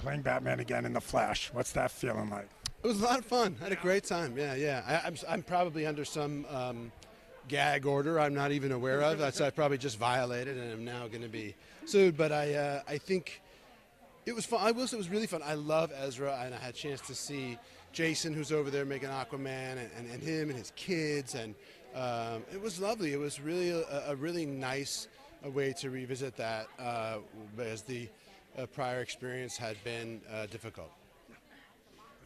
playing Batman again in The Flash. What's that feeling like? It was a lot of fun. I had a great time. Yeah. I'm probably under some gag order I'm not even aware of. That's I probably just violated and I'm now going to be sued. But I think it was fun. I will say it was really fun. I love Ezra, and I had a chance to see Jason, who's over there making Aquaman, and him and his kids, and it was lovely. It was really a really nice way to revisit that as the prior experience had been difficult.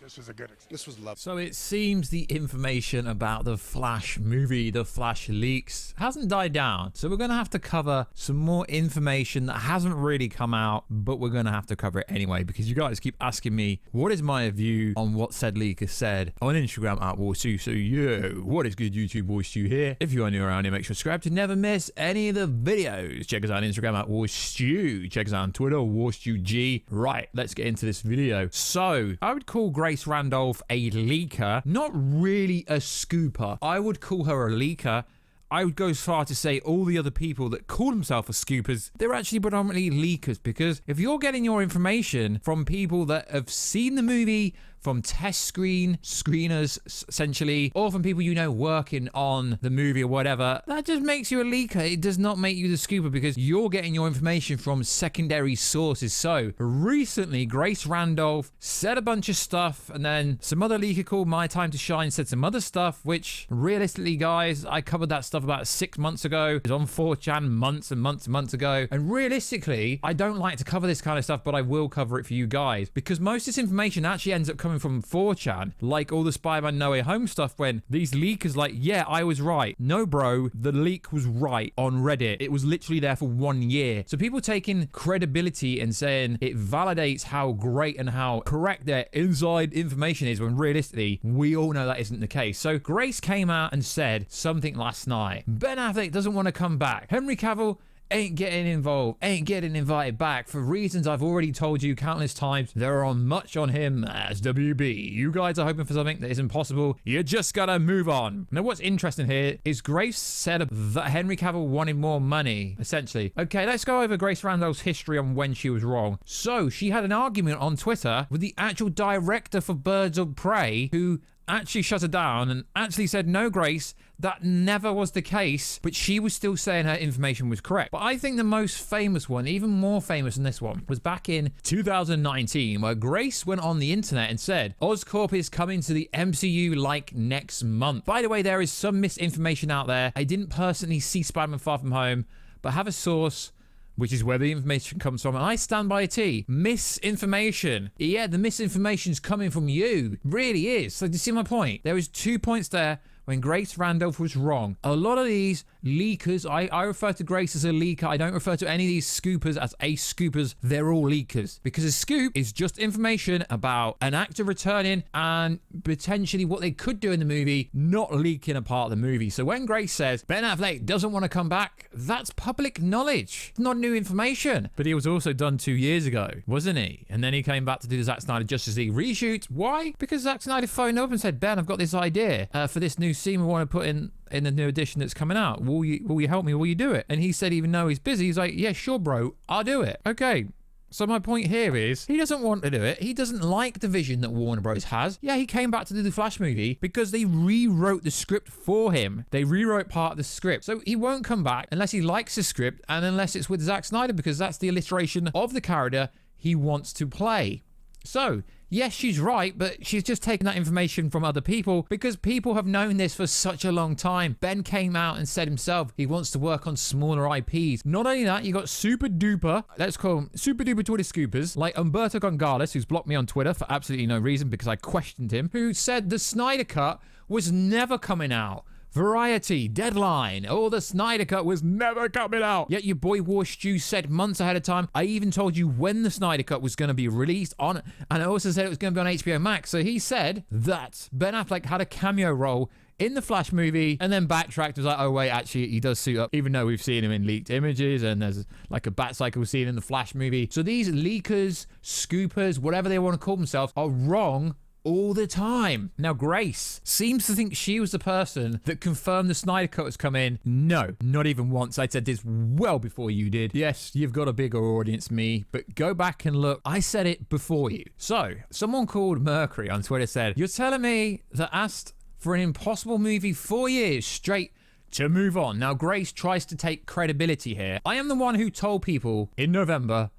This was a good experience. This was lovely. So it seems the information about the Flash movie, the Flash leaks, hasn't died down. So we're going to have to cover some more information that hasn't really come out, but we're going to have to cover it anyway because you guys keep asking me, what is my view on what said leaker said on Instagram at Warstu. So yo, what is good YouTube, Warstu here. If you are new around here, make sure to subscribe to never miss any of the videos. Check us out on Instagram at Warstu. Check us out on Twitter, WarstuG. Right, let's get into this video. So I would call Grace Randolph a leaker, not really a scooper. I would call her a leaker. I would go as far to say all the other people that call themselves scoopers, they're actually predominantly leakers, because if you're getting your information from people that have seen the movie, from test screeners essentially, or from people you know working on the movie or whatever, that just makes you a leaker. It does not make you the scooper because you're getting your information from secondary sources. So recently, Grace Randolph said a bunch of stuff, and then some other leaker called My Time to Shine said some other stuff, which realistically, guys, I covered that stuff about 6 months ago. It was on 4chan months and months and months ago. And realistically, I don't like to cover this kind of stuff, but I will cover it for you guys because most of this information actually ends up coming from 4chan, like all the Spider-Man No Way Home stuff, when these leakers like, yeah, I was right. No, bro, the leak was right on Reddit. It was literally there for 1 year. So people taking credibility and saying it validates how great and how correct their inside information is, when realistically, we all know that isn't the case. So Grace came out and said something last night. Ben Affleck doesn't want to come back. Henry Cavill ain't getting involved, ain't getting invited back for reasons I've already told you countless times. There are much on him as WB. You guys are hoping for something that is impossible. You just gotta move on. Now, what's interesting here is Grace said that Henry Cavill wanted more money, essentially. Okay, let's go over Grace Randolph's history on when she was wrong. So, she had an argument on Twitter with the actual director for Birds of Prey, who actually shut her down and actually said, no, Grace, that never was the case, but she was still saying her information was correct. But I think the most famous one, even more famous than this one, was back in 2019, where Grace went on the internet and said, Oscorp is coming to the MCU like next month. By the way, there is some misinformation out there. I didn't personally see Spider-Man Far From Home, but have a source, which is where the information comes from, and I stand by it. Misinformation. Yeah, the misinformation's coming from you. Really is. So do you see my point? There was 2 points there when Grace Randolph was wrong. A lot of these leakers, I refer to Grace as a leaker. I don't refer to any of these scoopers as ace scoopers. They're all leakers. Because a scoop is just information about an actor returning and potentially what they could do in the movie, not leaking a part of the movie. So when Grace says Ben Affleck doesn't want to come back, that's public knowledge, not new information. But he was also done 2 years ago, wasn't he? And then he came back to do the Zack Snyder Justice League reshoot. Why? Because Zack Snyder phoned up and said, Ben, I've got this idea for this new scene we want to put in the new edition that's coming out. Will you help me? Will you do it? And he said, even though he's busy, he's like, yeah, sure, bro, I'll do it. Okay. So my point here is, he doesn't want to do it. He doesn't like the vision that Warner Bros. Has. Yeah, he came back to do the Flash movie because they rewrote the script for him. They rewrote part of the script. So he won't come back unless he likes the script and unless it's with Zack Snyder, because that's the alliteration of the character he wants to play. So, yes, she's right, but she's just taking that information from other people because people have known this for such a long time. Ben came out and said himself he wants to work on smaller IPs. Not only that, you got super duper, let's call them super duper Twitter scoopers, like Umberto Gonzalez, who's blocked me on Twitter for absolutely no reason because I questioned him, who said the Snyder Cut was never coming out. Variety, Deadline, the Snyder Cut was never coming out. Yet your boy Warstu said months ahead of time. I even told you when the Snyder Cut was going to be released on, and I also said it was going to be on HBO Max. So he said that Ben Affleck had a cameo role in the Flash movie, and then backtracked, was like, oh wait, actually he does suit up, even though we've seen him in leaked images and there's like a bat cycle scene in the Flash movie. So these leakers, scoopers, whatever they want to call themselves, are wrong all the time. Now, Grace seems to think she was the person that confirmed the Snyder Cut has come in. No, not even once. I said this well before you did. Yes, you've got a bigger audience, me, but go back and look. I said it before you. So, someone called Mercury on Twitter said, "You're telling me that asked for an Impossible movie 4 years straight to move on." Now, Grace tries to take credibility here. I am the one who told people in November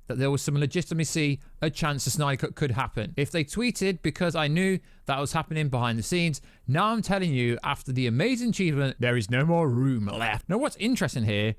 that there was some legitimacy, a chance the Snyder Cut could happen. If they tweeted because I knew that was happening behind the scenes, now I'm telling you, after the amazing achievement, there is no more room left. Now, what's interesting here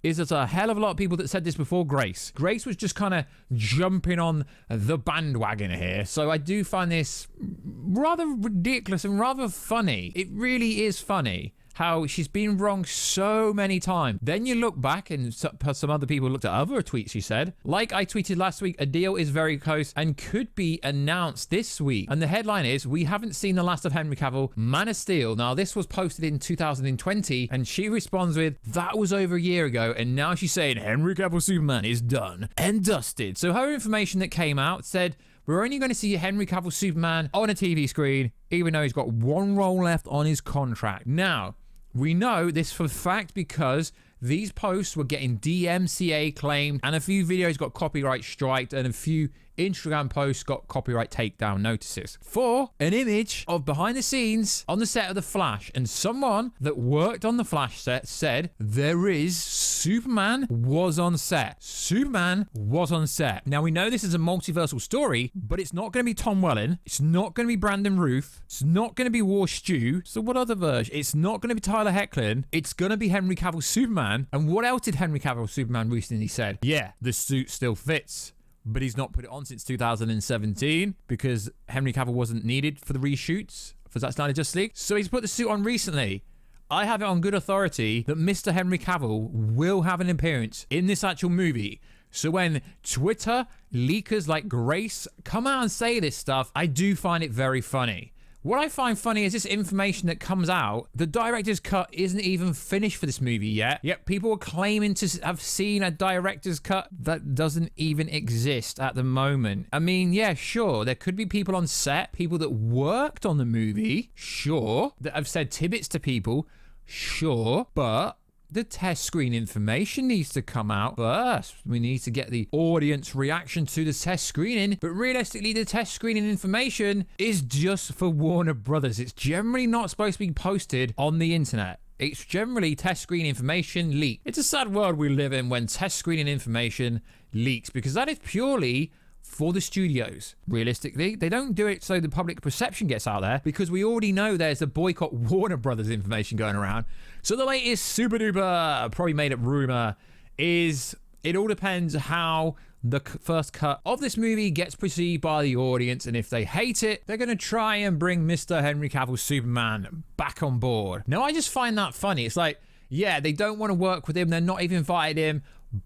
is there's a hell of a lot of people that said this before Grace. Grace was just kind of jumping on the bandwagon here. So I do find this rather ridiculous and rather funny. It really is funny how she's been wrong so many times. Then you look back and some other people looked at other tweets she said. Like I tweeted last week, a deal is very close and could be announced this week. And the headline is, "We haven't seen the last of Henry Cavill, Man of Steel." Now, this was posted in 2020 and she responds with, "That was over a year ago." And now she's saying Henry Cavill Superman is done and dusted. So her information that came out said, "We're only going to see Henry Cavill Superman on a TV screen, even though he's got one role left on his contract." Now, we know this for a fact because these posts were getting DMCA claimed and a few videos got copyright striked and a few Instagram posts got copyright takedown notices for an image of behind the scenes on the set of The Flash. And someone that worked on the Flash set said there is Superman was on set. Superman was on set. Now, we know this is a multiversal story, but it's not going to be Tom Welling. It's not going to be Brandon Routh. It's not going to be Warstu. So what other version? It's not going to be Tyler Hoechlin. It's going to be Henry Cavill Superman. And what else did Henry Cavill Superman recently said? Yeah, the suit still fits, but he's not put it on since 2017 because Henry Cavill wasn't needed for the reshoots for Zack Snyder Justice League. So he's put the suit on recently. I have it on good authority that Mr. Henry Cavill will have an appearance in this actual movie. So when Twitter leakers like Grace come out and say this stuff, I do find it very funny. What I find funny is this information that comes out. The director's cut isn't even finished for this movie yet. Yet people are claiming to have seen a director's cut that doesn't even exist at the moment. I mean, yeah, sure, there could be people on set, people that worked on the movie, sure, that have said tidbits to people, sure, but the test screen information needs to come out first. We need to get the audience reaction to the test screening. But realistically, the test screening information is just for Warner Brothers. It's generally not supposed to be posted on the internet. It's generally test screen information leaked. It's a sad world we live in when test screening information leaks, because that is purely for the studios. Realistically, they don't do it so the public perception gets out there, because we already know there's a boycott Warner Brothers information going around. So the latest super duper probably made up rumor is it all depends how the first cut of this movie gets perceived by the audience, and if they hate it, they're going to try and bring Mr. Henry Cavill Superman back on board. Now, I just find that funny. It's like, yeah, they don't want to work with him, they're not even invited him,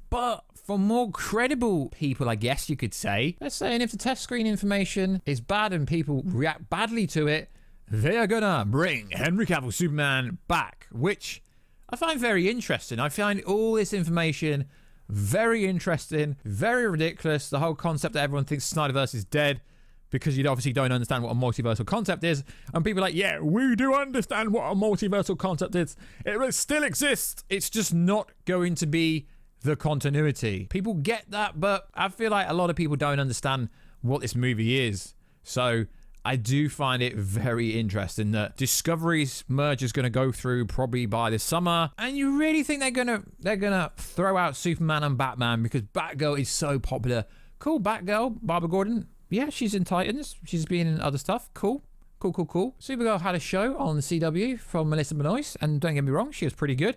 but for more credible people, I guess you could say, they're saying if the test screen information is bad and people react badly to it, they are gonna bring Henry Cavill Superman back, which I find very interesting. I find all this information very interesting, very ridiculous. The whole concept that everyone thinks Snyderverse is dead because you obviously don't understand what a multiversal concept is. And people are like, yeah, we do understand what a multiversal concept is. It will still exist. It's just not going to be the continuity. People get that, but I feel like a lot of people don't understand what this movie is. So I do find it very interesting that Discovery's merge is going to go through probably by the summer, and you really think they're gonna throw out Superman and Batman because Batgirl is so popular. Cool, Batgirl, Barbara Gordon. Yeah, she's in Titans. She's been in other stuff. Cool. Supergirl had a show on the CW from Melissa Benoist, and don't get me wrong, she was pretty good.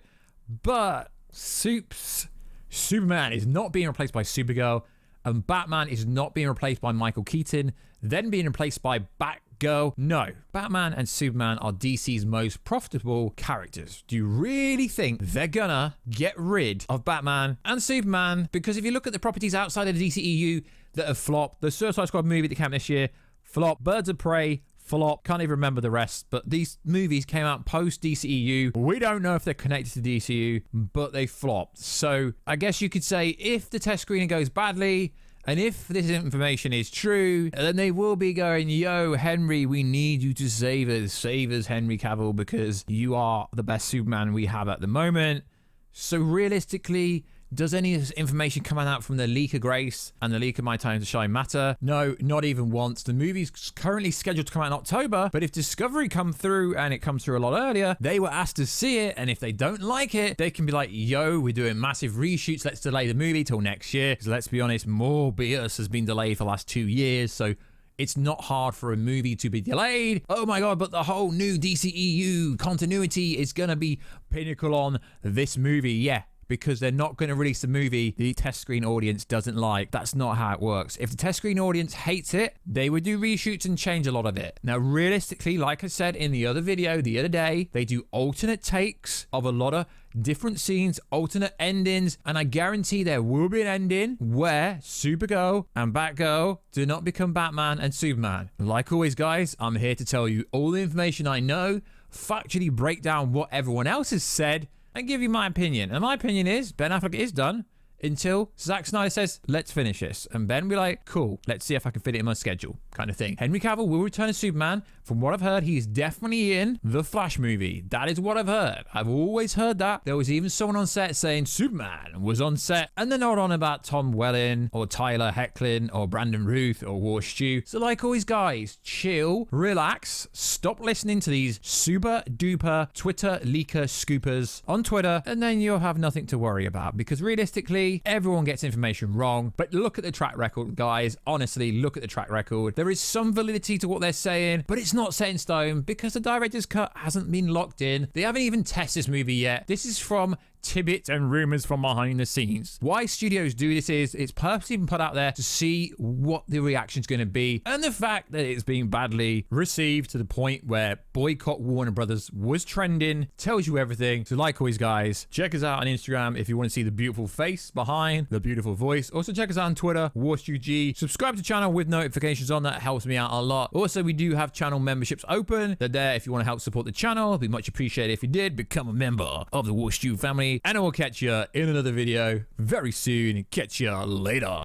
But Superman is not being replaced by Supergirl, and Batman is not being replaced by Michael Keaton, then being replaced by Batgirl. No, Batman and Superman are DC's most profitable characters. Do you really think they're gonna get rid of Batman and Superman? Because if you look at the properties outside of the DCEU that have flopped, the Suicide Squad movie that came out this year, flop. Birds of Prey, flop. Can't even remember the rest, but these movies came out post DCEU. We don't know if they're connected to DCEU, but they flopped. So I guess you could say if the test screening goes badly And if this information is true, then they will be going, yo, Henry, we need you to save us, Henry Cavill, because you are the best Superman we have at the moment. So realistically, does any of this information coming out from the leaker Grace and the leaker My Time to Shine matter? No, not even once. The movie's currently scheduled to come out in October, but if Discovery come through and it comes through a lot earlier, they were asked to see it, and if they don't like it, they can be like, yo, we're doing massive reshoots, let's delay the movie till next year. Because let's be honest, Morbius has been delayed for the last 2 years, so it's not hard for a movie to be delayed. Oh my god, but the whole new DCEU continuity is gonna be pinnacle on this movie. Yeah, because they're not going to release a movie the test screen audience doesn't like. That's not how it works. If the test screen audience hates it, they would do reshoots and change a lot of it. Now, realistically, like I said in the other video the other day, they do alternate takes of a lot of different scenes, alternate endings, and I guarantee there will be an ending where Supergirl and Batgirl do not become Batman and Superman. Like always, guys, I'm here to tell you all the information I know, factually break down what everyone else has said, and give you my opinion. And my opinion is Ben Affleck is done until Zack Snyder says, let's finish this. And Ben will be like, cool, let's see if I can fit it in my schedule, kind of thing. Henry Cavill will return as Superman. From what I've heard, he's definitely in the Flash movie. That is what I've heard. I've always heard that. There was even someone on set saying Superman was on set, and they're not on about Tom Welling or Tyler Hoechlin or Brandon Ruth or Warstu. So like always, guys, chill, relax, stop listening to these super duper Twitter leaker scoopers on Twitter, and then you'll have nothing to worry about, because realistically, everyone gets information wrong. But look at the track record, guys. Honestly, look at the track record. There is some validity to what they're saying, but it's not set in stone because the director's cut hasn't been locked in. They haven't even tested this movie yet. This is from tidbits and rumors from behind the scenes. Why studios do this is it's purposely been put out there to see what the reaction's going to be, and the fact that it's being badly received to the point where boycott Warner Brothers was trending tells you everything. So like always, guys, check us out on Instagram if you want to see the beautiful face behind the beautiful voice. Also check us out on Twitter, WarstuG. Subscribe to the channel with notifications on. That helps me out a lot. Also, we do have channel memberships open. They're there if you want to help support the channel. It'd be much appreciated if you did become a member of the Warstu family. And I will catch you in another video very soon. Catch you later.